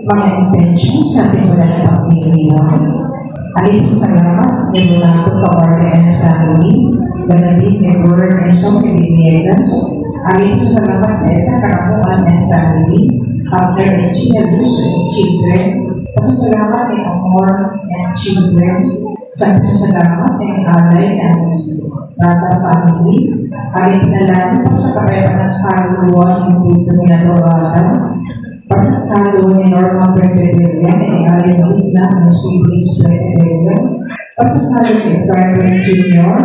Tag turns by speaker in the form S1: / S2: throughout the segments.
S1: mga intention sa ating wala na pag-iiwan. Alis sa salamat, Leonardo Cabarga and family, Ganadine Edward and Sophie Villegas. Alis sa salamat, Eta Karamuan and family, Abner and Gina Luz and children. Pasasalamat ni Amor and children. Sa salamat ni Alay and Rata family. Alis na lang sa kapayapaan sa kaluluwa ng dito ni Adorada. Pasakalo ni Norma Presbyterian and Allen Higla ng Siblings Presbyterian, pasakalo ni Edward Jr.,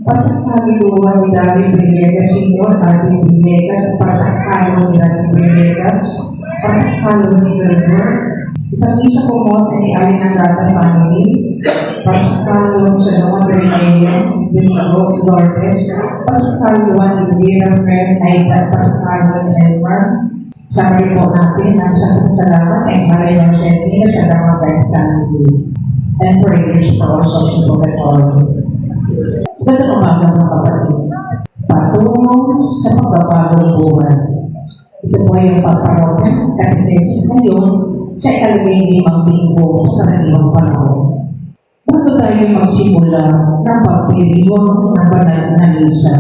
S1: pasakalo luwa ni David Villegas Sr., Arvin Villegas, pasakalo ni Randy Villegas, pasakalo ni Gregor, isang isa kumot ni Allen Andrada family, pasakalo sa mga Presbyterian, Bingo Lourdes, pasakalo ni Vera Fred, ay pasakalo ni Elmar. Sabi po natin ang salamat ay maray ng sentino sa mga family and prayers for our social authority. Magandang umaga mga kapatid. Patungo sa pagbabagong buhay. Ito po ay ang paparokya katetesis ngayon sa ika-15 linggo sa karaniwang panahon. Bago tayo magsimula ng pagpiliwang ng banal na misa,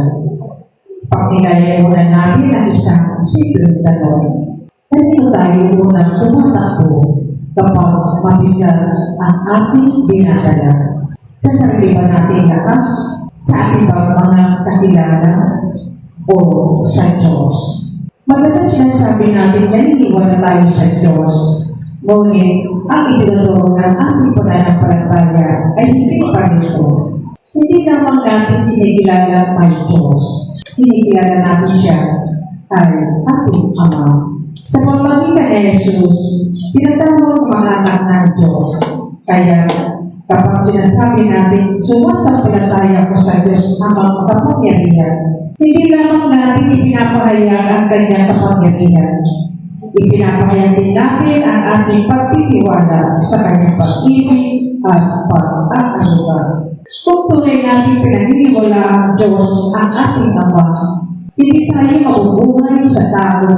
S1: pakilala muna natin ang isang simpleng tanong. Kanino tayo unang tumatakbo kapag mabigat ang ating dinadala? Sa sarili ba natin lakas? Sa ating mga kakilala? O sa Diyos? Madalas sinasabi natin na iniwan tayo sa Diyos. Ngunit ang itinuturo ng ating pananampalataya ay hindi pa nito. Hindi naman natin pinigilala ang Diyos. Pinigilala natin siya ay ating Ama. Sa pamamagitan ni Jesus, tinatawag mga anak ng Diyos. Kaya kapag sinasabi natin, sumasampalataya ko sa Diyos ang mga kapangyarihan, hindi lamang natin ipinapahayag ang kanyang kapangyarihan. Ipinapahayag din natin ang ating pagtitiwala sa kanyang pag-ibig at pag-aaruga. Kung tunay natin pinaniniwala ang Diyos ang ating Ama, hindi tayo mabubuhay sa tao,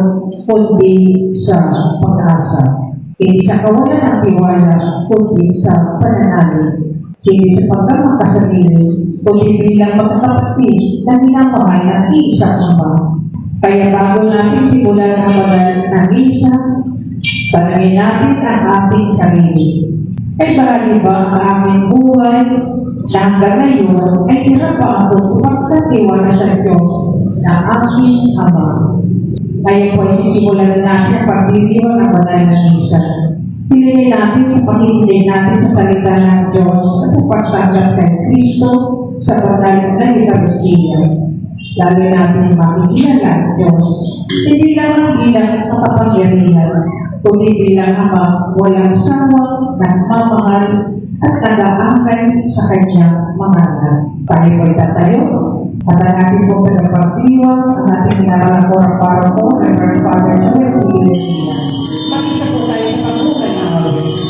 S1: kundi sa pag-asa. Hindi sa kawalan ng tiwala, kundi sa pananalig. Hindi sa pagkamakasarili, kundi bilang magkakapatid na minamahal ng isang Ama. Kaya bago natin simulan ang banal na misa, tanungin natin ang ating sarili. Ay marami ba ang aming buhay na hanggang ngayon ay hirap pa ako magkatiwala sa Diyos na aking Ama? Kaya po ay sisimulan natin ang pagdiriwang ng banal na misa. Piliin natin sa pakikinig natin sa salita ng Diyos at sa pagtanggap kay Kristo sa banal na Eucharistia. Lalo natin makikilala ang Diyos, hindi lamang bilang makapangyarihan, kundi bilang Ama walang sawang nagmamahal at nag-aangay sa kanyang mga anak. Palipunta tayo at ang ating pong tagapagdiwang, ang ating nararamang para po, Reverend Father Joel C. Ilesina. Makita po tayo sa pagbuhay ng Lord.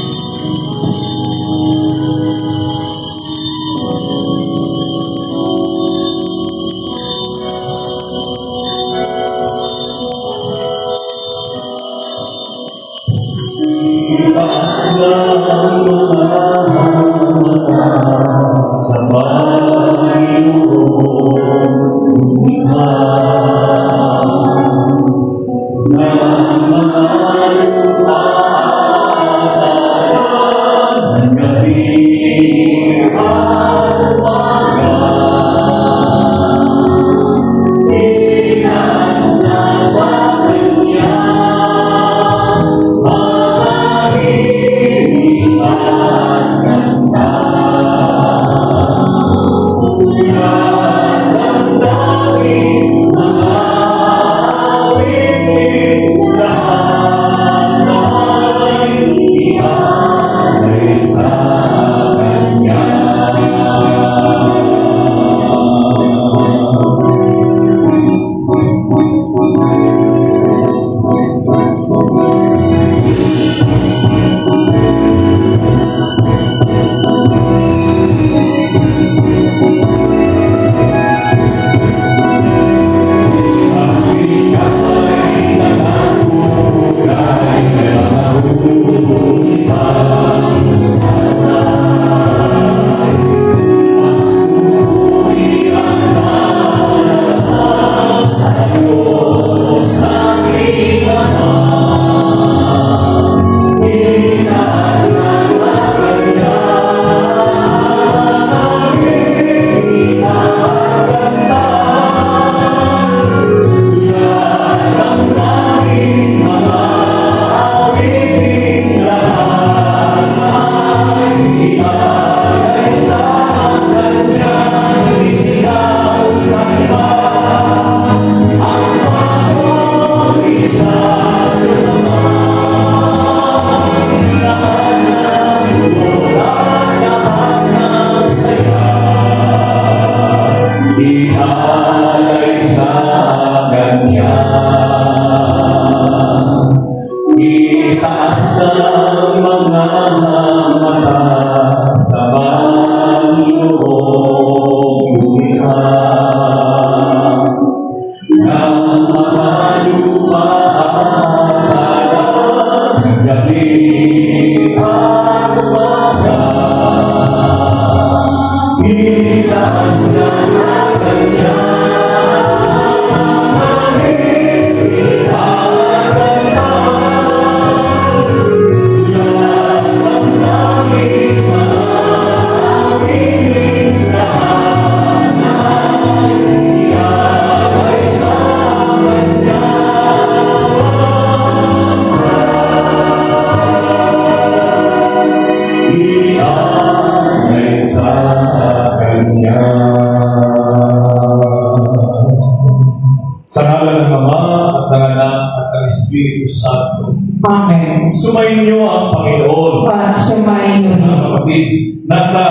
S2: Espiritu Santo.
S1: Amen.
S2: Sumayin niyo ang Panginoon.
S1: Sumayin niyo.
S2: Mga kapatid, nasa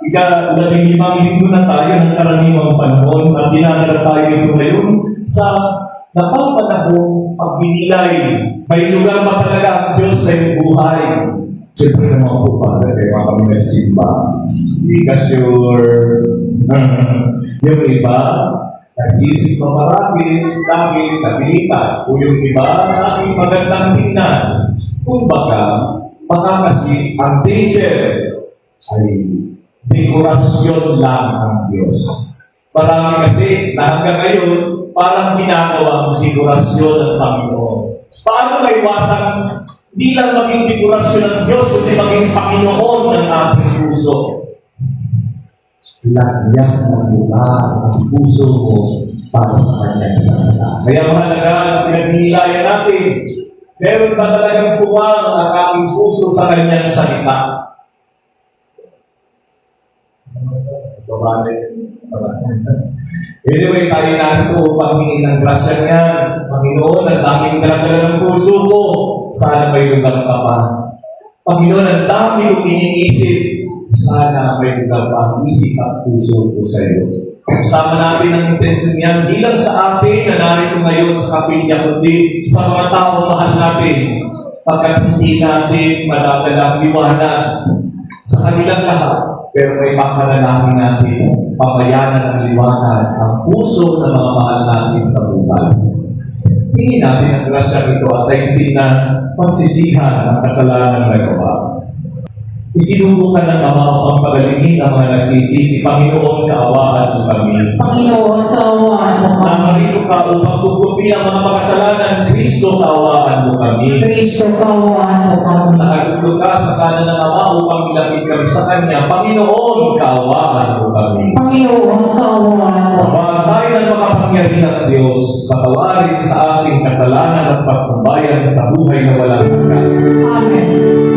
S2: ika-15 linggo na tayo ng karaniwang panahon at dinadala tayo ito ngayon sa napapanahong pagbinilay. May lugar ba talaga ang Diyos sa iyong buhay? Siyempre naman po, Father, kayo mga kami nagsimba. Because yung iba, nagsisig mamarapit dahil kabilitan. O yung iba, dahil magandang tingnan. Kumbaga, baka kasi ang danger ay dekorasyon lang ng Diyos. Marami kasi na hanggang ngayon, parang ginagawang dekorasyon ng Panginoon. Paano maiwasan di lang maging dekorasyon ng Diyos, kundi maging Panginoon ng ating puso? Lagyan ng lugar ang puso mo para sa kanyang salita. Kaya mahalaga ang pinagnilayan natin. Meron ba talagang puwang ang aking puso sa kanyang salita? Pabalik. Anyway, tayo natin po upang hingin ng grasya niya. Panginoon, ang daming daladala ng puso ko. Sana may lugar ka pa. Panginoon, ang dami kong iniisip. Sana may lugar pa ang isip at puso ko sa iyo. Kasama natin ang intensyon niyan, hindi lang sa atin na narito ngayon sa kapilya, kundi sa mga tao mahal natin. Pagkat hindi natin madadala ang liwanag sa kanilang lahat, pero may pagmanalangin natin, pamayanan ng liwanag ang puso ng mga mahal natin sa buhay. Hindi natin ang grasya nito at taigtin na pagsisihan ang kasalanan ng nagawa. Isinubukan ng Ama upang pagalingin ang mga nagsisisi. Panginoon, kaawaan mo kami.
S1: Panginoon, kaawaan mo kami.
S2: Namarito ka upang tukutin ang mga makasalanan. Kristo, kaawaan mo kami.
S1: Kristo, kaawaan mo kami.
S2: Nakagulo ka sa kanan ng Ama upang ilapit kami sa Kanya. Panginoon, kaawaan mo kami.
S1: Panginoon, kaawaan mo kami.
S2: Ang tayo ng makapangyarihan ng Diyos, patawarin sa ating kasalanan at pagtumbayan sa buhay na walang hanggan.
S1: Amen.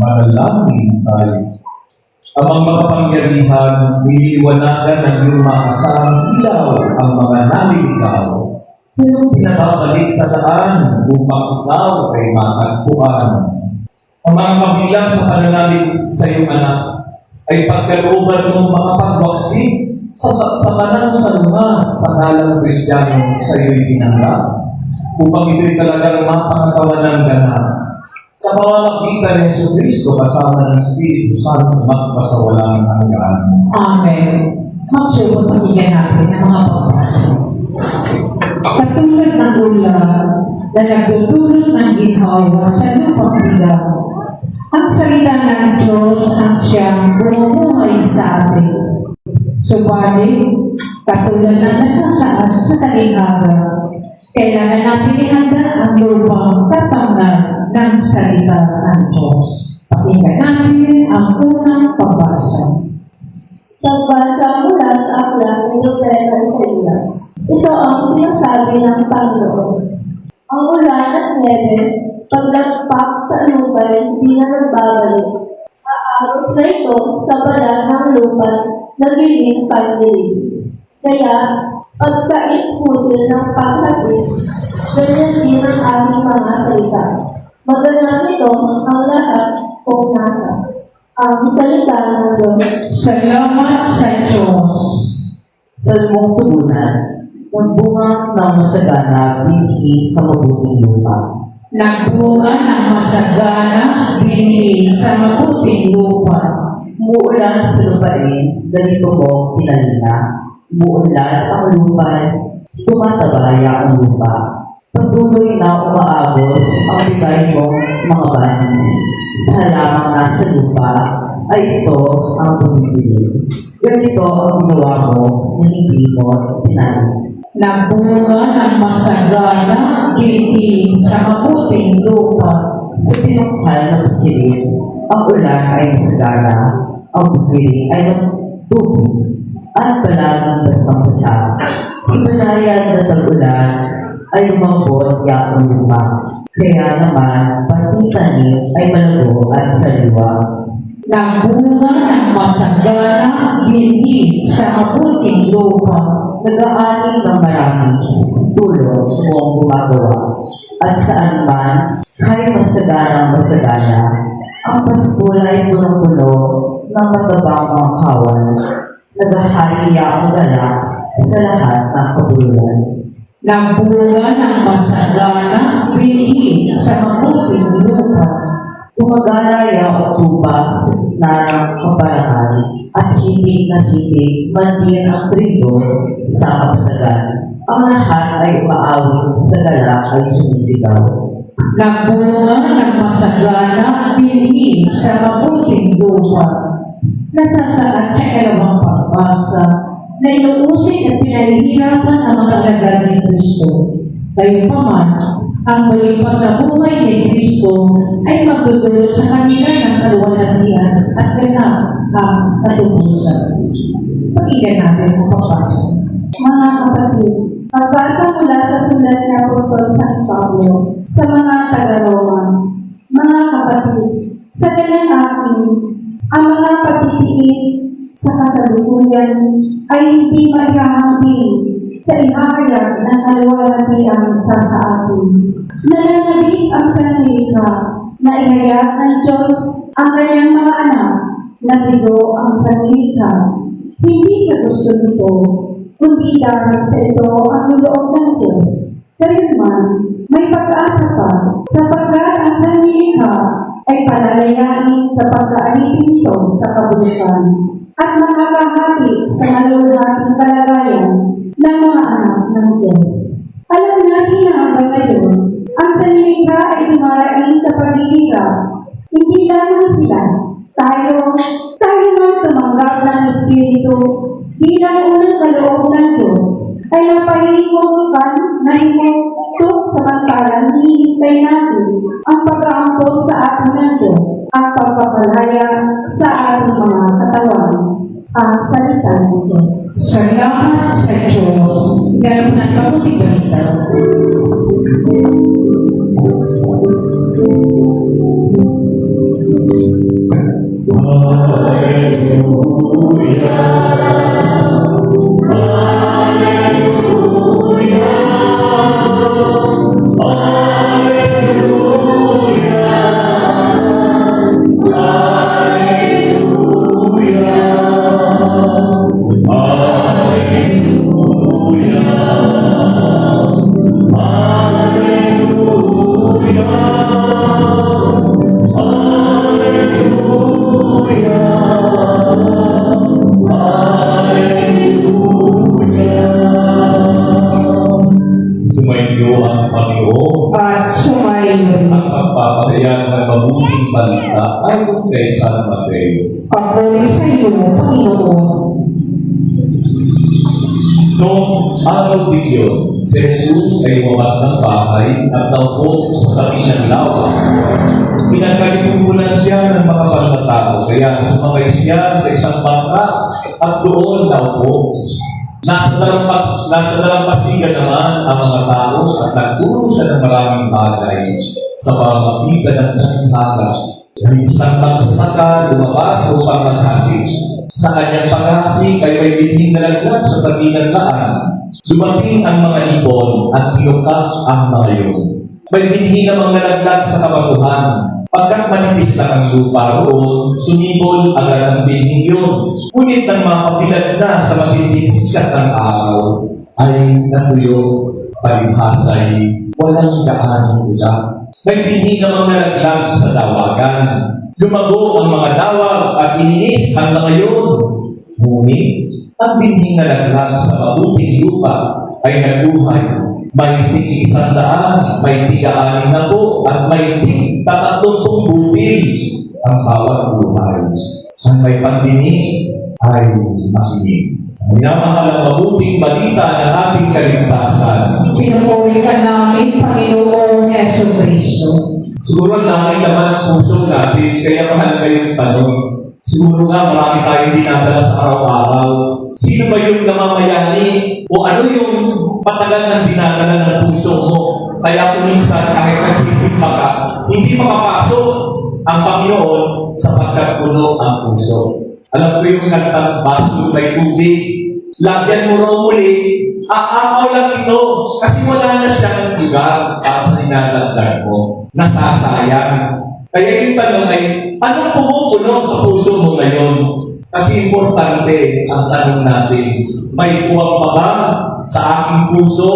S2: Manalangin tayo. Amang makapangyarihan, niliwanagan ng iyong makasang ilaw ang mga naliligaw. Pero pinababalik sa daan upang ikaw ay matagpuan. Ang mga mabilang sa pananalig sa iyong anak ay pagkalooban mong makapagwaksik sa kanang salunga sa ngalang Kristiyano sa iyo'y tinanggap upang ito'y talagang mapangatawa ng ganap. Sa pamamagitan ng Jesucristo kasama ng Espiritu Santo magpasawalang hanggan.
S1: Amen. Magsubot pakinggan natin ang mga pagbasa. Katulad ng ulan na nagdudulot ng ginhawa sa lupang bilang, ang salita ng Diyos ang siyang bumubuhay sa atin. Subalit, katulad ng nasasaad sa talinghaga, kailangan natin ihanda ang lupang katangan ng salita ng Diyos. Pakinggan natin ang unang pagbasa.
S3: Pagbasa mula sa aklat ni Propeta Isaías. Ito ang sinasabi ng Panginoon. Ang ulan at nebe, paglagpak sa lupay, hindi na nagbabalik. agos na ito sa balat ng lupa nagiging pandilig. Kaya, pagkait-putil ng paghasik, ganyan din ang aming mga salita. Maganda nito ang lahat kung nasa ang salita ng Diyos.
S1: Salamat sa Diyos.
S4: Sa lumang tugunan, ng bunga ng masagana binhi sa mabuting lupa.
S1: Nagbunga ng masagana, binhi sa mabuting lupa.
S4: Umuulan sa lupain, ganito mo kinalina. Umuulan ang lupain, tumatabaya ang lupa. Patuloy na umaagos ang bigay mong mga banis. Sa halamang nasa lupa, ay ito ang bumibili. Ganito ang ginawa mo na hindi mo tinanin.
S1: Nagbunga ng masagana, binhi sa mabuting lupa.
S4: Sa pinungkal ng bukilid, ang ulan ay masagana, ang bukilid ay ng tubig, at palaging basang-basa. Sa banayan na tag-ulan ay lumambot ang lupa. Kaya naman, pati tanim ay malago at sariwa.
S1: Nagbunga ng masagana, binhi sa mabuting lupa.
S4: Nag-aani ng marami, tulong mong gumagawa. At saan man, kahit masagana, ang pastola ay punong-puno ng matabang mga kawan. Naghahariya ang galak sa lahat ng kabuluhan.
S1: Nagbunga ng masagana, binhi sa mabuting lupa.
S4: Umagalaya ang tuba sa gitna ng kaparangan at hitig na hitig man din ang trigo sa kapatagan. Ang lahat ay umaawit sa galak ay sumisigaw.
S1: Nagbunga ng masagana, binhi sa mabuting lupa. Nasasaad sa kalawang pagbasa na inuusig at pinahihirapan ang mga alagad ni Kristo. Gayunpaman, ang muling pagkabuhay ni Kristo ay magdudulot sa kanila ng kaluwalhatian at ganap ang katutusan. Pakinggan natin ang pagbasa.
S3: Mga kapatid, pagbasa mula sa sulat ni Apostol San Pablo sa mga taga-Roma. Mga kapatid, sa kanyang akin, ang mga pagtitiis sa kasalukuyan ay hindi maihahambing sa ihahayag ng kaluwalhatian sa atin. Nananabik ang sanlilikha na ihayag ng Diyos ang kanyang mga anak na bigo ang sanlilikha. Hindi sa gusto nito, kundi dahil sa ito ang loob ng Diyos. Gayunman, may pag-asa pa sapagkat ang sanlilikha ay palalayain sa pagkaalipin nito sa kabulukan at makakahati sa maluluhating kalagayan ng mga anak ng Diyos. Alam natin na hanggang ngayon, ang sanlilikha ay dumaraing sa paghihirap. Hindi lamang sila, tayo man tumanggap ng Espiritu bilang unang kaloob ng Diyos, ay napahihingkan na imutok samantalang hinihintay natin ang pag-aampon sa atin ng Diyos at pagpapalaya sa ating mga katawan. Ang salita ng Diyos.
S1: Salamat sa Diyos. Ganap ng mabuting balita.
S2: Sumainyo ang Panginoon
S1: At sumayon.
S2: ang pagpapahayag ng mabuting balita ayon kay San Mateo.
S1: Papuri sa iyo, Panginoon.
S2: Noong araw din yun, si Jesus ay lumabas ng bahay at naupo sa tabi ng lawa. Pinagkalimutan siya ng mga panlatao, kaya sumakay siya sa isang bangka at doon naupo. Nasa dalampasigan naman ang mga tao at nagturo siya ng maraming bagay sa pamamagitan ng kanyang hagas. Ang isang magsasaka lumabas upang maghasik. Sa kanyang paghasik ay may bidhing nalaglag sa tabi ng daan. Dumating ang mga ibon at pinukak ang mga yun. May binhi namang nalaglag sa kabatuhan. Pagkat manipis lang ang lupa roon, sumibol ang ng binhing yun. Ngunit ng mga kapilag na sa matinding sikat ng araw, ay natuyo, palibhasay, walang gaanong ulan. May binhi namang nalaglag sa dawagan. Lumago ang mga dawag at ininis ang mga yun. Ngunit, ang binhing nalaglag sa mabuting lupa ay naguhay. May tig 100, may tig-6 na po, at may tig-30 butil ang bawat buhay. Ang may pandinig ay makinig. Minamahal ang mabuting balita ng ating kaligtasan.
S1: Pinupuri ka namin, Panginoong Yeso Cristo.
S2: Siguro namin naman ang puso natin, kaya mahalaga yung tanong. Siguro nga marami tayong dinadala sa araw-araw. Sino ba yung namamayani? O ano yung matagal ng dinadala ng puso mo? Kaya kung minsan kahit nagsisimba ka, hindi makapasok ang Panginoon sapagkat puno ang puso. Alam ko yung kantang baso may tubig. Lagyan mo raw muli, aakaw lang ito kasi wala na siyang lugar para sa dinadagdag mo. Nasasayang. Kaya yung tanong ay, anong pumupuno sa puso mo ngayon? Kasi importante ang tanong natin, may puwang pa ba sa aking puso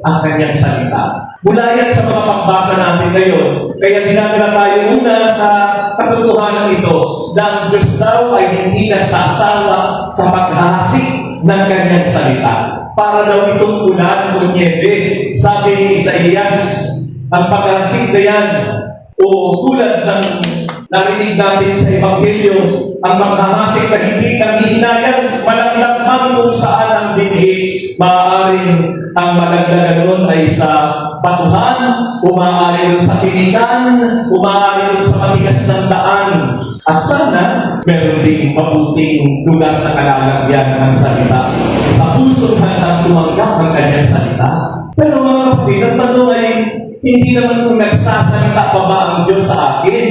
S2: ang kanyang salita? Mula yan sa mga pagbasa natin ngayon, kaya dinadala tayo una sa katotohanan ito, na ang Diyos daw ay hindi nagsasawa sa paghahasik ng kanyang salita. Para daw itong ulan o niebe, sabi ni Isaías, ang paghahasik na yan, o tulad ng narinig natin sa Ebanghelyo, ang maghahasik na hindi nanghihinayang malaglag man kung saan ang binhi, maaaring ang malaglag nun ay sa batuhan, umaari sa tinigan, umaari sa matigas ng daan. At sana, meron ding mabuting lugar na kalalagyan ng salita. Sa puso handang tumanggap ng kanyang salita. Pero mga kapatid, ang tanong ay, hindi naman kung nagsasalita pa ba ang Diyos sa akin.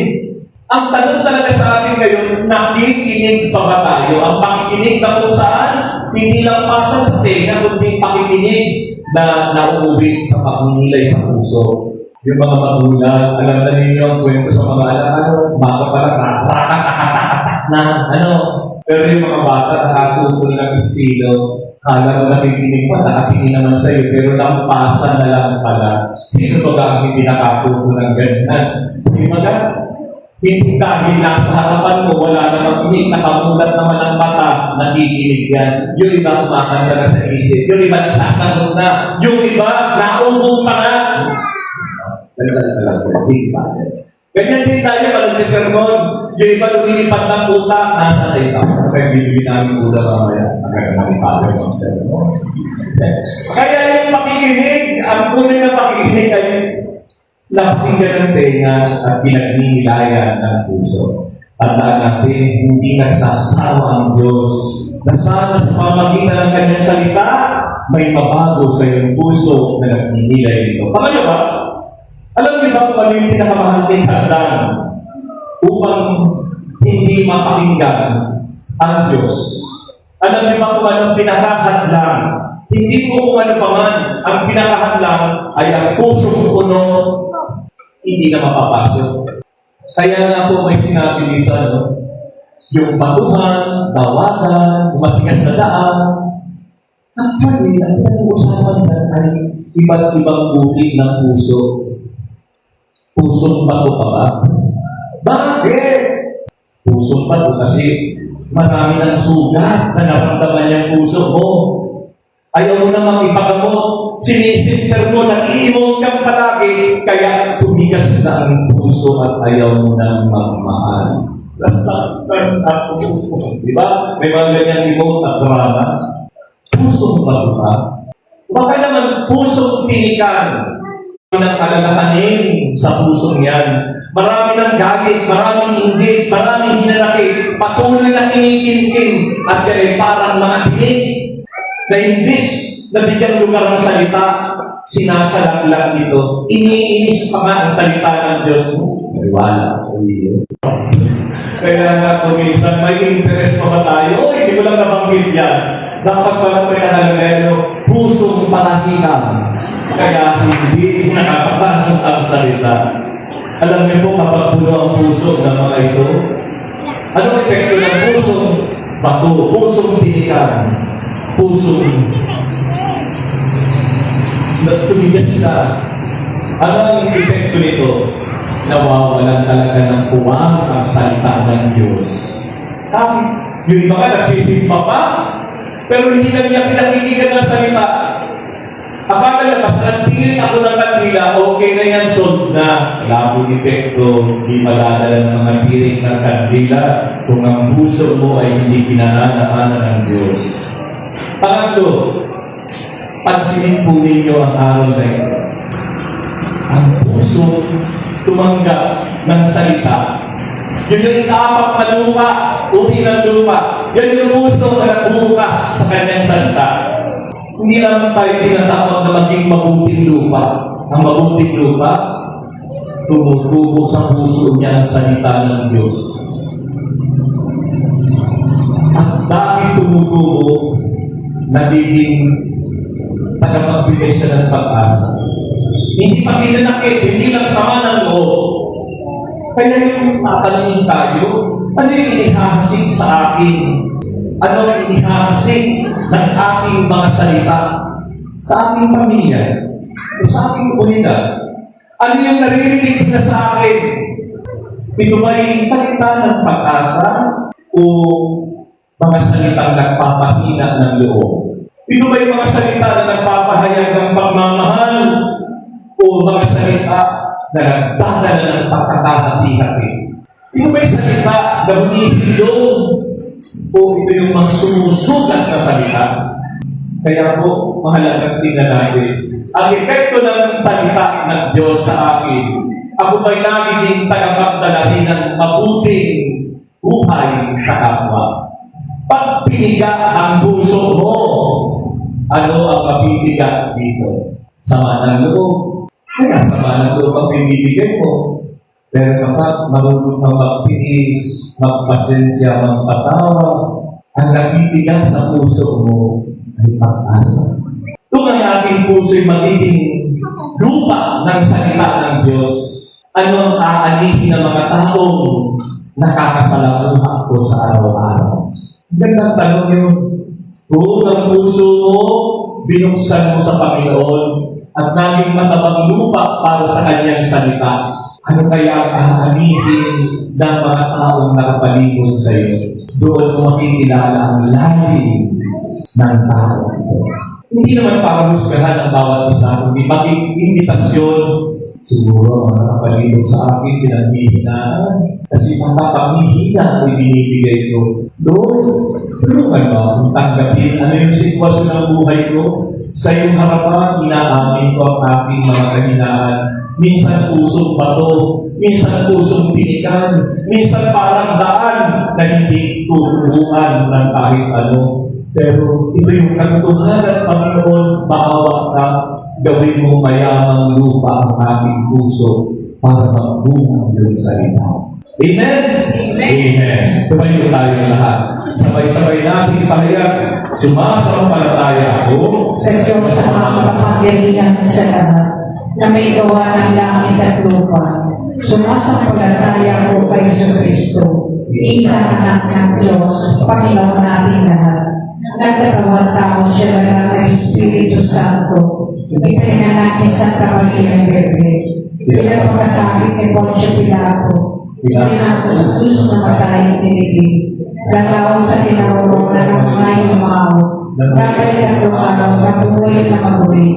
S2: Ang tanong talaga sa atin ngayon, nakikinig pa ba tayo? Ang pakikinig na kung saan, hindi lang pasang sa tenga, kundi pakikinig na nauuwi sa pagninilay sa puso. Yung mga magulang, alam na ninyo ang kwento sa mga alam, baka pala pero yung mga bata, nakatutol ng estilo, kala mo nakikinig pa, nakatingin naman sa'yo, pero nampasa na lang pala. Sino ba ang hindi nakatutol ng ganyan? Di ba na? Hindi dahil nasa harapan mo, wala namang kinig, nakamulat naman ang mata, nakikinig yan. Yung iba kumakanta na sa isip, yung iba nasasagot na, yung iba naumong pa na. Ganyan din tayo pala sa sermon. Yung iba lumilipad ng utak, nasa tayo. Kaya bibili namin utak mamaya. Hanggang namin pala yung sermon. Kaya yung pakikinig, ang tunay na pakikinig ay napakinggan ng tenga at pinagninilayan ng puso. Tandaan natin, hindi nagsasawa ang Diyos na sana sa pamagitan ng kanyang salita, may mabago sa iyong puso na nagninilay nito. Pangalawa, alam niyo ba kung ano yung pinakamahalagang hadlang upang hindi mapakinggan ang Diyos? Alam niyo ba kung ano ang pinakahadlang? Hindi po kung ano pa man, ang pinakahadlang ay ang pusong puno, hindi na mapapasok. Kaya nga po may sinabi dito, yung batuhan, dawagan, matigas na daan. Actually, ang pinag-uusapan na ay iba't ibang buti ng puso. Pusong bato pa ba? Bakit? Pusong bato kasi marami ng sugat na naramdaman yung puso mo. Ayaw mo namang ipagamot. Sinisinter mo, nag-iimong kang palagi, kaya tumigas na ang puso at ayaw mo nang magmahal. Nasaktan ako. Di ba? May mga ganyan emote at drama. Pusong bato ba? Baka naman pusong tinikan ng kalalahanin sa pusong yan. Marami ng galit, maraming inggit, maraming hinanakit, patuloy na kinikinkin, at yan ay parang mga tinig na imbis na bigyang lugar ng salita, sinasalaklang ito. Iniinis pa nga ang salita ng Diyos mo. Wala. Kaya nga kung minsan may interest pa ba tayo? Hindi ko lang nabanggit yan. Dapat pala may nakalagay, pusong palahinang. Kaya hindi nakakapasok ang salita. Alam niyo po kapag puno ang puso ng mga ito, anong epekto ng pusong bato, pusong tinikan, pusong tumigas ka? Ano ang epekto nito? Nawawalan talaga ng puwang ang salita ng Diyos. Kahit yung iba ka nagsisimba pa, pero hindi na niya pinakikinggan ng salita. Akala niya, basta nagtingin ako ng kandila, okay na yan, solved na. Labong epekto, di madadala ng mga piring ng kandila kung ang puso mo ay hindi pinananahanan ng Diyos. Pangatlo, pansinin po ninyo ang araw na ito. Ang puso tumanggap ng salita. Yun yung ikaapat na lupa, uri ng lupa. Yan yung puso na nagbukas sa kanyang salita. Hindi naman tayo tinatawag na maging mabuting lupa. Ang mabuting lupa, tumutubo sa puso niya ang salita ng Diyos. At dahil tumutubo, nagiging tagapagbigay siya ng pag-asa. Hindi pa kinanakit, hindi lang sama ng loob. Kaya yung tatanungin tayo, ano yung inihahasik sa akin? Ano ang inihahasik ng aking mga salita? Sa aking pamilya? O sa aking komunidad? Ano yung naririnig na sa akin? Ito ba'y salita ng pag-asa o mga salitang nagpapahina ng loob? Ito ba'y mga salita na nagpapahayag ng pagmamahal o mga salita na nagdadala ng pagkakahati-hati? Ito ba'y salita na humihilong o ito yung mga sumusugat na salita? Kaya po, mahalagang tingnan natin ang epekto ng salita ng Diyos sa akin. Ako ba'y nagiging tagapagdalahin ng mabuting buhay sa kapwa? Pag piniga ang puso mo, ano ang mapipigat dito? Sama ng loob. Kaya sama ng loob ang pinibigay mo. Pero kapag marunong kang magtiis, magpasensya, magpatawa, ang napipigat sa puso mo ay pag-asa. Kung ang ating puso'y magiging lupa ng salita ng Diyos, ano ang aanihin ng mga taong nakakasalamuha ko sa araw-araw? Gandang tanong yun. Kung ang puso mo, binuksan mo sa Panginoon at naging matabang lupa para sa Kanyang salita, ano kaya ang aanihin ng mga taong nakapaligid sa iyo? Doon mo makikilala ang lalim ng tao ito. Hindi naman para husgahan ang bawat isa, kundi maging imbitasyon. Siguro ang nakapaligid sa akin, pinaghihinaan. Kasi ang kapamihina ay binibigay ko. Lord, tulungan mo akong tanggapin ano yung sitwasyon ng buhay ko. Sa iyong harapan, inaamin ko ang aking mga kahinaan. Minsan pusong bato, minsan pusong tinikan, minsan parang daan na hindi tuturuan ng kahit ano. Pero ito yung katotohanan, Panginoon, maawa ka, gawin mo mayamang lupa ang aking puso para magbunga ang iyong salita. Amen? Amen. Tumayo tayo lahat. Sabay-sabay natin pahayag, sumasampalataya ako
S1: Sa Diyos sa mga makapangyarihan sa lahat, na may gawa ng langit at lupa. Sumasampalataya ko kay Kristo, isang anak ng Diyos, Panginoon natin lahat. Nagkatawang tao siya lang ng Espiritu Santo. Ipinanganak si Santa Maria Virgen. Pinagpapasakit ni Poncio Pilato. Pinako sa sus na matay nilibig. Nagawa sa tinawag na namangay umaw. Dahil tatlong araw na buhay na mabuhay.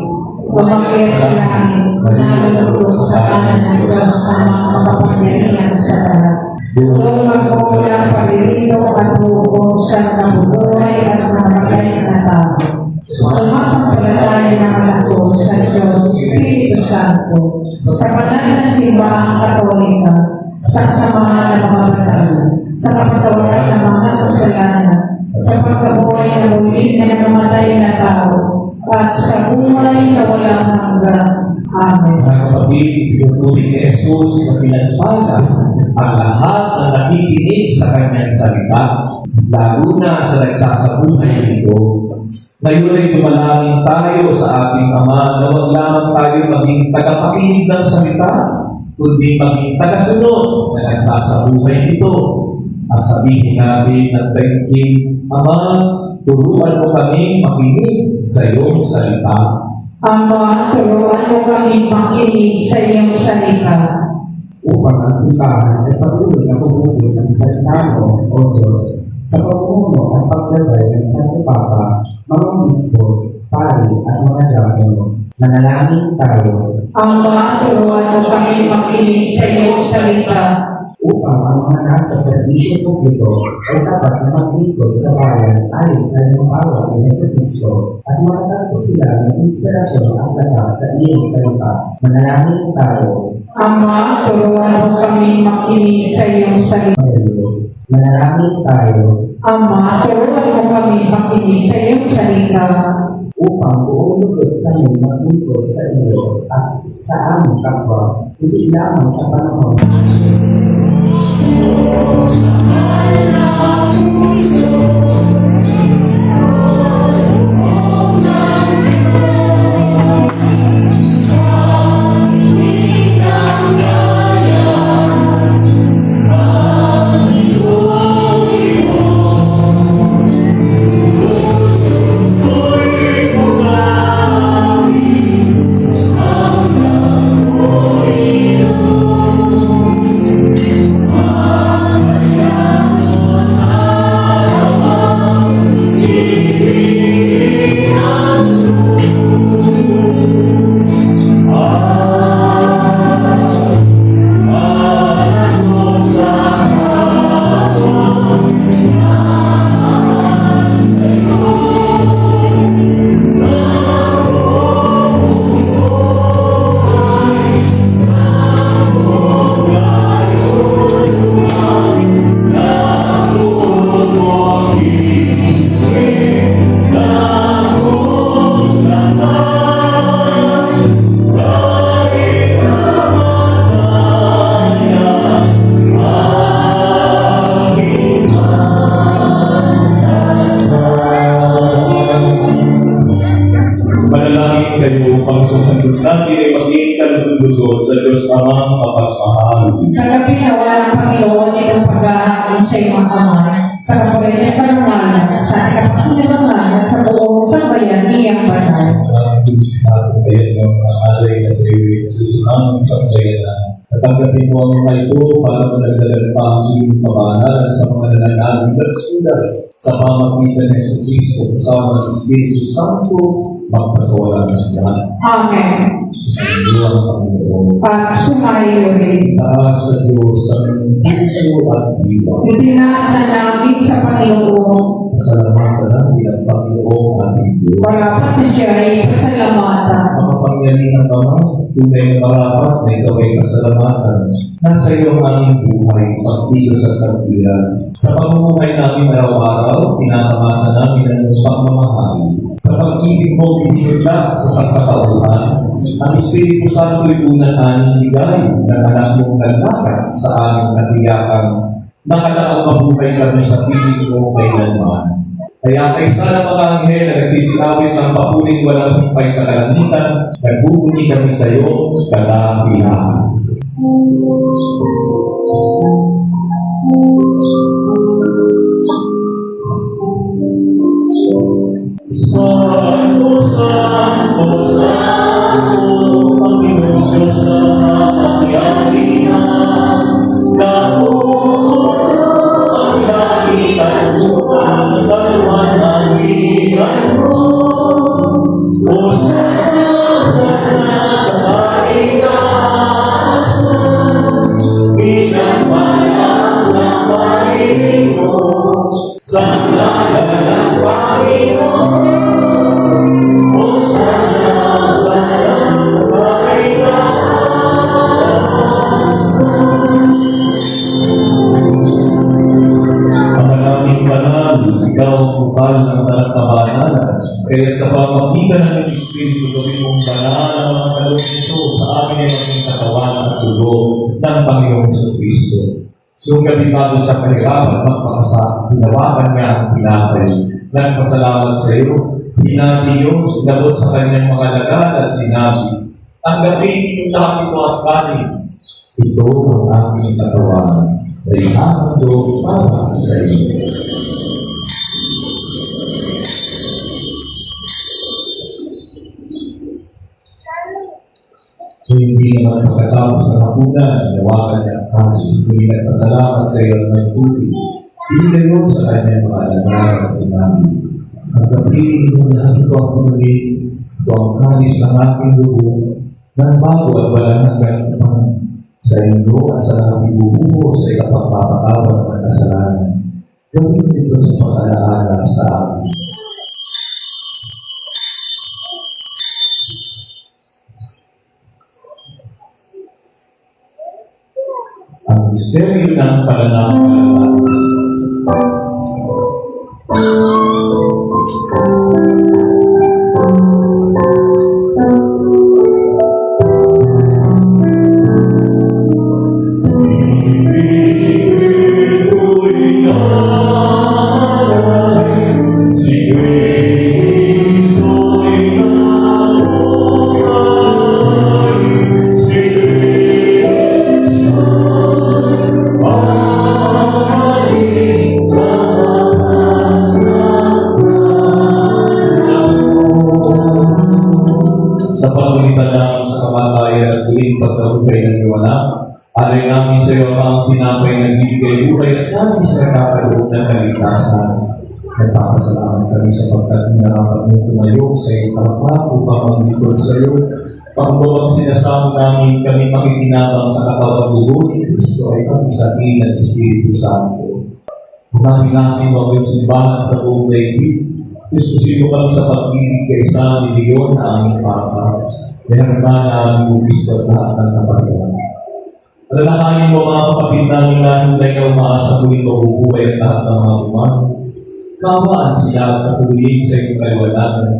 S1: Umakyat sa langit, nalulubos sa kanan ng Diyos ang mga makapangyarihan sa lahat. Doon magkukulang paririto at hukom sa nabubuhay at namatay na tao. Sumasampalataya ng anak ko sa Diyos, Espiritu Santo, sa banal na simbahang Katolika, sa samahan ng mga banal, sa kapatawaran ng mga kasalanan, sa pagkabuhay na muli na namatay na tao, at sa buhay na walang hanggan. Amen.
S2: Mga kapatid, pinupuri ni Jesus na pinagpala ang lahat ng nakikinig sa kanyang salita, lalo na sa nagsasabuhay nito. Ngayon ay dumalangin tayo sa ating Ama na huwag lamang tayo maging tagapakinig ng salita, kundi maging tagasunod na nagsasabuhay nito. At sabihin natin ng taimtim, Ama, turuan mo kami makinig sa iyong salita.
S1: Ama, turuan mo kami makinig sa iyong salita.
S5: Upang ang simbahan ay patuloy na bumuti ng salita mo, O Diyos, sa pamumuno at paglagay ng Santo Papa, mga bispo, pari at mga diakono. Manalangin tayo
S1: Ama, turuan mo kami makinig sa iyong salita.
S5: upang ang mga nasa serbisyo publiko ay dapat na maglingkod sa bayan ayon sa iyong awa ni Jesucristo at makatakot sila ng inspirasyon at lakas sa iyong salita. Manalangin tayo
S1: Ama, turuan mo kami makinig sa iyong salita.
S5: Manalangin tayo
S1: Ama, turuan mo kami makinig sa iyong salita.
S5: upang buong lugod kami maglingkod sa iyo at sa aming kapwa, hindi lamang sa panahon
S2: Manalangin kayo upang sumunod natin ay maging kalugod sa Diyos Amang mapagmahal.
S1: Kalapit na wala ng Panginoon itong pag-aakong sa iyong Ama, sa kapalit ng panumalan, sa ikapakinabangan at sa buong sambayan niyang banal.
S2: Natin kayo ng alay na sa iyo, susunod sa kayanan. Natanggapin mo ang mga ito para managdagan pa ang iyong kabanalan sa mga nananalig at sulat sa pamagitan ng Jesucristo kasama ng Espiritu Santo, magpasawalan ng lahat.
S1: Amen.
S2: Susunod ang Panginoon.
S1: At sumayo rin.
S2: Taas sa Diyos ang puso at diwa.
S1: Itinasa namin sa Panginoon.
S2: Pasalamatan natin ang Panginoon ating Diyos.
S1: Wala na siya ay pasalamatan.
S2: Ang kapangyarihan naman, tunay na marapat na ikaw ay pasalamatan. Nasa iyo ang aming buhay, pagkilos at pagkilan. Sa pamumuhay namin araw-araw, tinatamasa namin ang iyong pagmamahal. Sa pag-ibig mo, binigla sa sangkatauhan, ang Espiritu Santo ay unang aming bigay na anak mong kalakan sa aming katiyakan. Nakalaang mabuhay kami sa piling mo kailanman. Kaya kaisa ng mga anghel na nagsisilawit ng papuling walang humpay sa kalangitan, nagbubuni kami sa iyo, kadakilaan. Santo, Santo, Santo, Panginoon Diyos na makapangyarihan, ang langit at lupa, kaluhan ng iyan mo. O sana sa maitas, bilang malang na parinig mo, sa ngalan ng Panginoon. O sana sa maitas, Panalangin banal, ikaw ang bukal ng talang-kabanalan. Kaya sa pamagitan ng Espiritu, gawin mong banal ang mga kaloob nito sa amin ay maging katawan at dugo ng Panginoong Jesucristo. Yung gabi bago siya pahirapan magpakasa, hinawakan niya ang pinapay. Nagpasalamat sa iyo, hinati yun, inabot sa kanyang mga lagan at sinabi, tanggapin yung lahat ito at kanin. Ito ang aking katawan, ay hamdo para sa iyo. Hindi naman pagkatapos ng hapunan, nawakan niya ang kanis, hindi nagpasalamat sa iyo at nagtuli. Inilayo sa kanyang mga alagaan at sinabi, ang kapilin mo na ito ang muli, ito ang kanis ng aking dugo, na bago at walang hanggang upang sa inyo at sa nakibubuo sa ikapagpapatawad ng kasalanan. Gawin ito sa pag-alaala sa akin. Ang misteryo ng pananampalataya. Sa pagkulitan namin sa kamatayan at huling pagkabukay ng iwanan, alay namin sa iyo ang pinapay na bibigay buhay at namin sa nakakaloon ng kaligtasan. Nagpapasalamat kami sapagkat narapat mo tumayo sa iyong harapan upang maglingkod sa iyo. Pagbuwag sinasama namin kami makikinabang sa katawan dugo ni Kristo ay pag-isahin ng Espiritu Santo. Unahin namin ang simbahan sa buong daigdig. Diskusin mo kami sa pag-ibig kay San Leon na aming Papa. Pinagkama na aming Kristo at lahat ng kapatiran. Alalahanin mo mga kapatid namin na hindi na umaasa muling mabubuhay at lahat ng mga umano. Kawaan sila at patuloyin sa iyong kaliwanagan.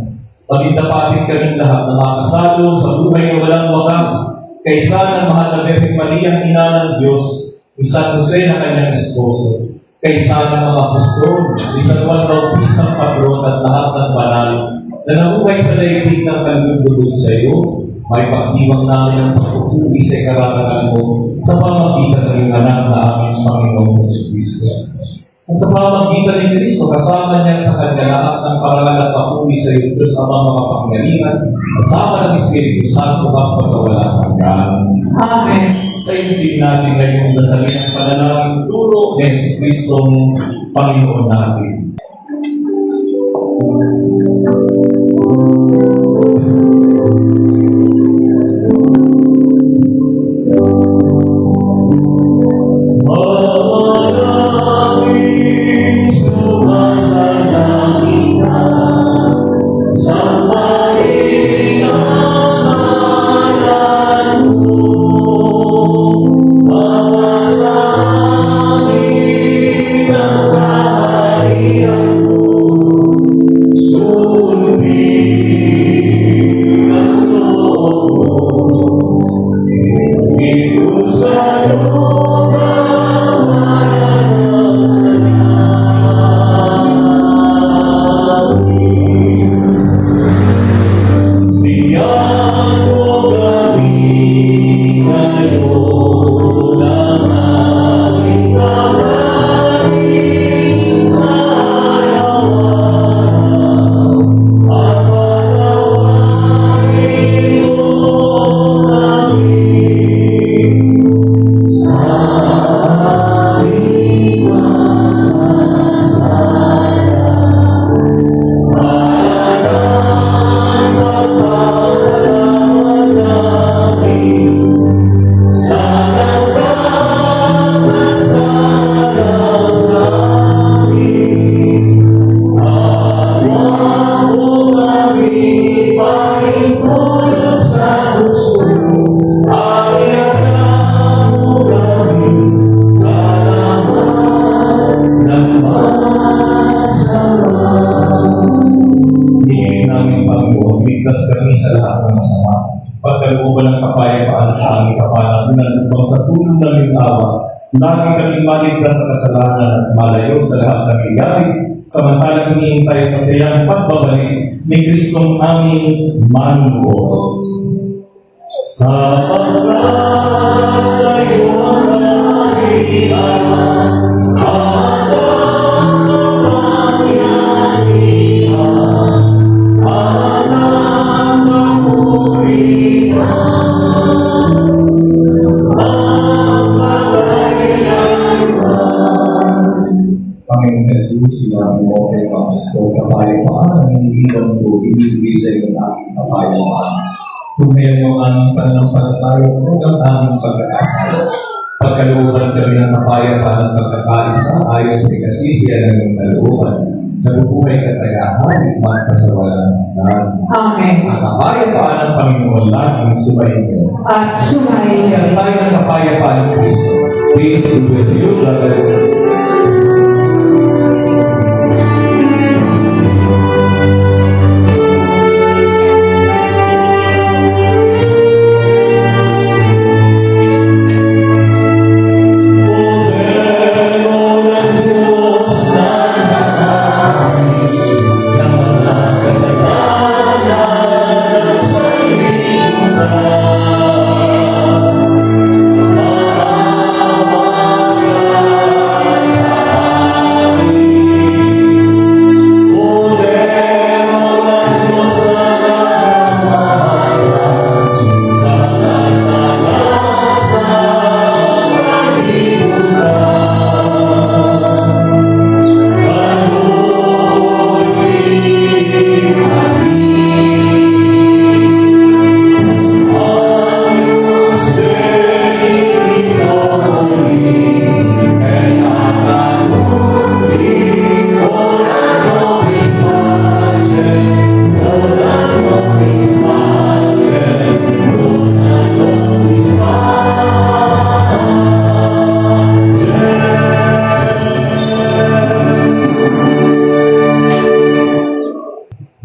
S2: Pagdapatin kaming lahat na makasalo sa buhay na walang wakas kay San ang mahal na Birheng Maria, ang ina ng Diyos, ni San Jose na kanyang esposo, kay San ang mga apostol, ni San Juan Bautista ang patron at lahat ng banal na nabuhay sa daigdig ng kalugod sa iyo, may pagdiwang namin ang pagpupuli sa karangalan mo sa pamagitan ng iyong anak na aming Panginoon si Kristo. At sa pamagitan ni Kristo, kasama niya sa kanya lahat ng parangal at papuri sa iyo, Diyos amang mga pangyaringan, kasama ng Espiritu Santo at sa walang hanggan. Amen. Sa din natin ngayong dasalin ang panalangin turo ni Yesu Kristo, Panginoon natin. Ligtas kami sa lahat ng masama. Pagkalooban ng kapayapaan sa aming kapanahunan upang sa tulong ng iyong awa Lagi kaming maligtas sa kasalanan at malayo sa lahat ng igaling, samantalang hinihintay ang masayang pagbabalik ni Kristong aming manubos. Sa pagkas sa iyo ang kaharian, at ang kapangyarihan, at ang kahurihan. Panginoon Jesus, sinabi mo sa iyo ang gusto kapayapaan ang hindi lang po ibigay sa iyo ang aking kapayapaan. Kung ngayon mo ang pananampalataya mo ang aming pagkakasala, pagkalooban kami ng kapayapaan at pagkakaisa ayon sa kasisiyan ng iyong kalooban, nabubuhay ka tagahan at magkasawalan ng
S1: Amen.
S2: ang kapayapaan ng Panginoon laging sumayin mo.
S1: At sumayin
S2: Ang tayo ng kapayapaan ng Kristo. Peace be with you, brothers and sisters.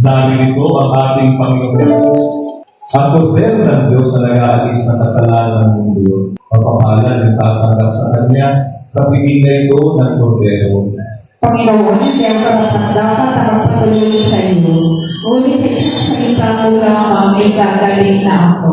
S2: Narito ang ating Panginoon Jesus. Ang kordero ng Diyos na nag-aalis ng kasalanan ng mundo, papapalan ng tatanggap sa Kanya sa piling na ito ng kordero.
S1: Panginoon, kaya dapat nakapatuloy sa iyo. Ngunit sa isang salita mo lamang ay gagaling na ako.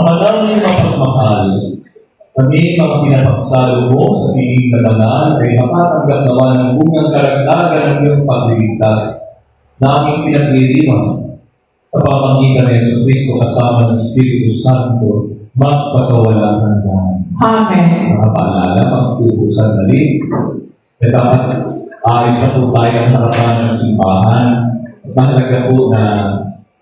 S2: Ama namin mapagmahal, kami mga pinapagsalo mo sa piling na banal ay makatanggap naman ng bungang karagdagan ng iyong pagliligtas na aming pinagliriwan sa pamamagitan ni Yesu Cristo kasama ng Espiritu Santo magpasawalang hanggan.
S1: Amen.
S2: Mga paalala, pagsiubusan dali. At dapat ayos na po tayo ang harapan ng simbahan. Mahalaga po na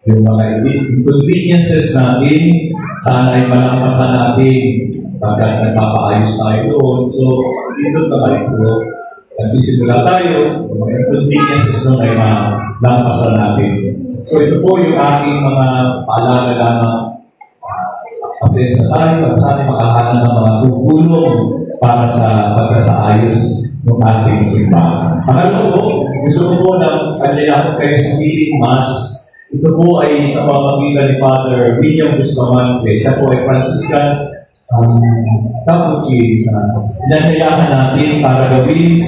S2: yung mga inconveniences natin, sana ay malampasan natin pagkat nagpapaayos tayo doon. So, dito na po, nagsisimula tayo, yung mga inconveniences doon ay malampasan natin. So, ito po yung aking mga paalala lamang. Pasensya tayo at sana makahanap ng mga tutulong para sa pagsasaayos ng ating simbahan. Pangalawa po, gusto ko po na kanila kayo sa meeting mass. Ito po ay sa pamamagitan ni Father William Bustamante. Siya po ay Franciscan Capuchin. Inanyayahan natin para gawin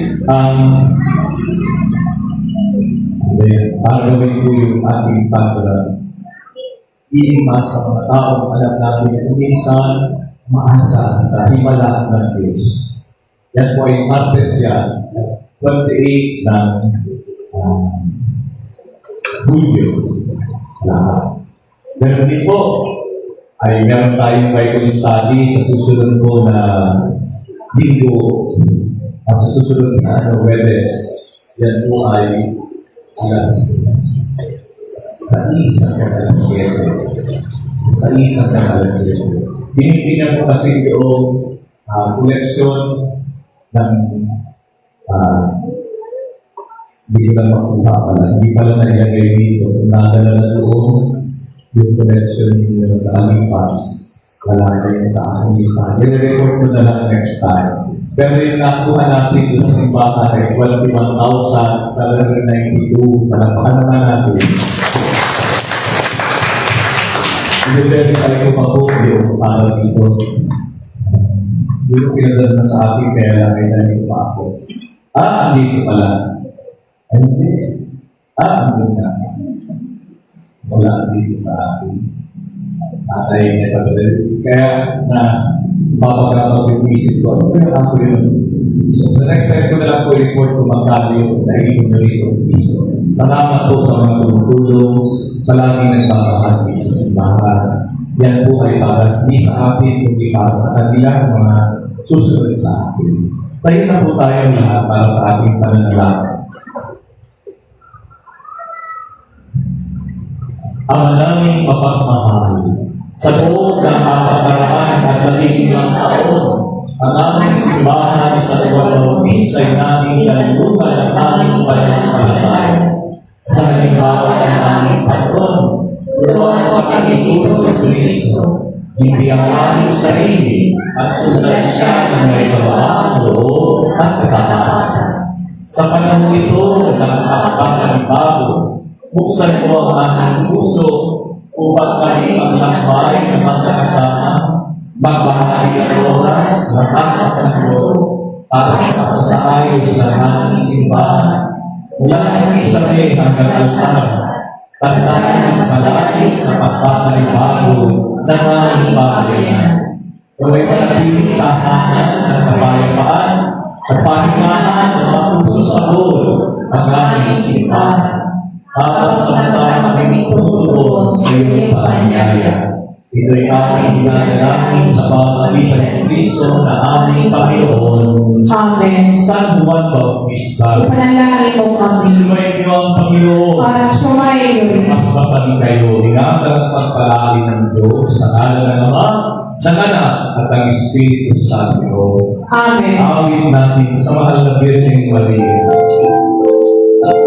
S2: po yung ating imas sa mga taong alam natin kung minsan maasa sa himala ng Diyos. Yan po ay Martes yan, 28 ng Hulyo. Ganun din po, ay meron tayong Bible study sa susunod po na linggo at sa susunod na Webes. Yan po ay alas sa isang alas 7. Sa isang alas 7. Binibigyan ko kasi yung koleksyon ng hindi ko lang makuha pala. Hindi pala nailagay dito. Nadala na doon yung koleksyon nyo sa aming pass. Wala kayo sa aking isa. I-report ko na lang next time. Pero yung nakuha natin doon sa simbahan ay 21,792. Palapaan naman natin. I-verify ko pa po yung para dito. Hindi ko pinadala na sa akin kaya lang ay nanin pa ako. Andito pala. Ay, hindi. Andito na. Wala dito sa akin. Tatay niya pagdala. Kaya na papagkapag-isip ko. Ano kaya ako yun? So, sa next time ko na lang po report kung magkano yung nahihintay na rito piso. Salamat po sa mga tumutulong. Palagi nagpapahagi sa simbahan. Yan po ay para hindi sa atin, kundi para sa kanila mga susunod sa atin. Tayo na po tayo lahat para sa ating pananalaman. Ama naming mapagmahal, sa loob ng kapagaraan at 15 taon, ang aming simbahan sa tuwalawis ay naming kalulukan ang aming pananampalataya. Sa halimbawa ng aming patron, turuan ang pagkakituro sa Kristo, hindi ang aming sarili, at sundan siya ng may kabaan, loob at katapatan. Sa panahon ito ng pagkakalibago, buksan mo ang aming puso upang kami maglakbay ng magkakasama, magbahagi ng oras ng asas ng Lord para sa pasasaayos ng aming simbahan. Mula sa isabi hanggang altar, tandaan sa malalim na pagkakalibago ng aming pamayanan. Gawin manatiling tahanan ng kapayapaan at pahingahan ng mapuso sa Lord ang aming simbahan. Habang sama-sama kami tutuon sa iyong paanyaya. Ito'y aming dinadalangin sa pamamagitan ng Kristo na aming Panginoon.
S1: Amen.
S2: San Juan Bautista,
S1: Ipanalangin mo kami.
S2: sumayin niyo ang Panginoon.
S1: Para sumayin.
S2: Mas masabi kayo, hinahangad ang pagpalain ng Diyos sa ngalan ng Ama, ng Anak, at ng Espiritu Santo.
S1: Amen.
S2: Awit natin sa mahal na Birheng Maria.
S6: Ay,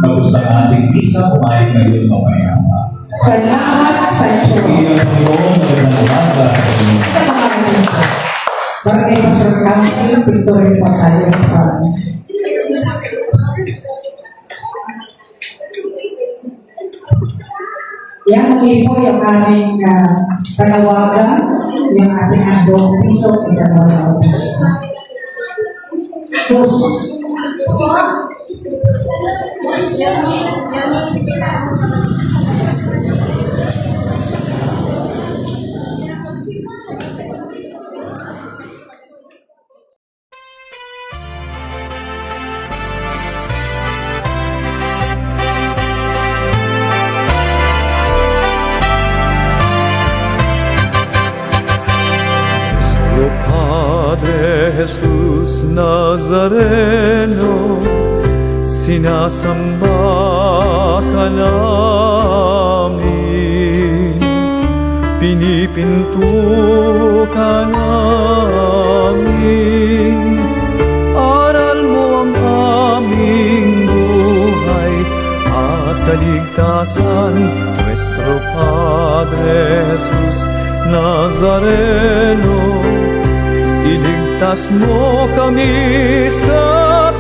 S2: Tapos ng ating misa, kumain ngayon mamayama.
S1: Salamat sa Diyos.
S2: Iyan mo, magandang umaga.
S1: Barangay Pastor Council, Victoria Pagkalim Farm. Yan muli po yung aming panawagan, yung ating andong piso isa mga Dos.
S6: Nuestro Padre Jesús Nazareno, sinasamba ka namin, pinipinto ka namin, aral mo ang aming buhay at kaligtasan, Nuestro Padre Jesús Nazareno, iligtas mo kami sa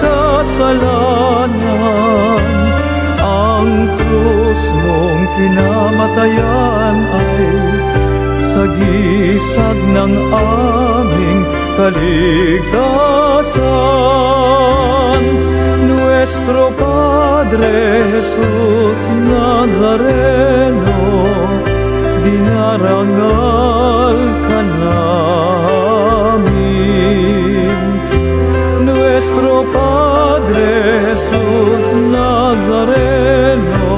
S6: kasalanan. Ang krus mong kinamatayan ay sagisag ng aming kaligtasan. Nuestro Padre Jesus Nazareno, dinarangal ka namin. Nuestro Padre Jesus Nazareno,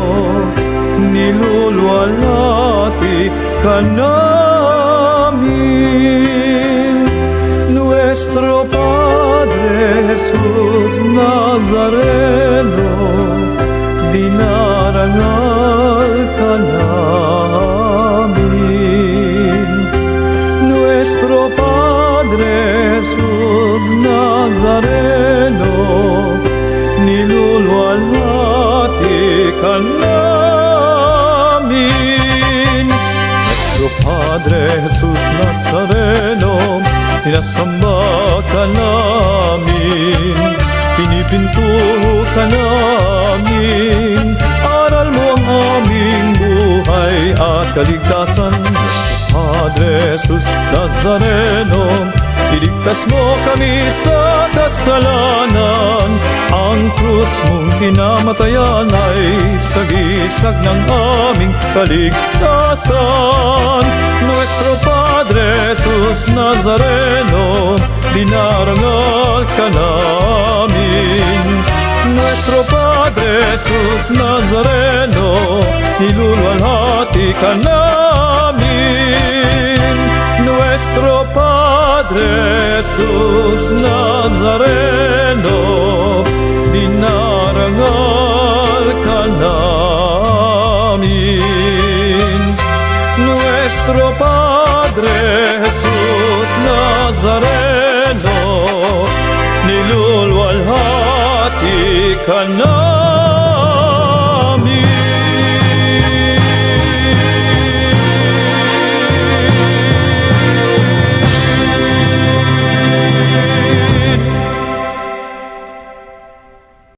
S6: niluluwalhati ka namin. Nuestro Padre Jesus Nazareno, dinarangal ka namin. Nuestro Padre Jesus Nazareno, niluluwalhati ka namin. Nuestro Padre Jesus Nazareno, sinasamba ka namin, pinipinto ka namin, aral mo ang aming buhay at kaligtasan. Padre Jesus Nazareno, iligtas mo kami sa kasalanan. Ang krus mong kinamatayan ay sagisag ng aming kaligtasan. Nuestro Padre Jesus Nazareno, dinarangal ka namin. Nuestro Padre Jesús Nazareno, niluluwalhati ka namin. Nuestro Padre Jesús Nazareno, dinarangal ka namin. Nuestro Padre Jesús Nazareno, niluluwalhati ka namin.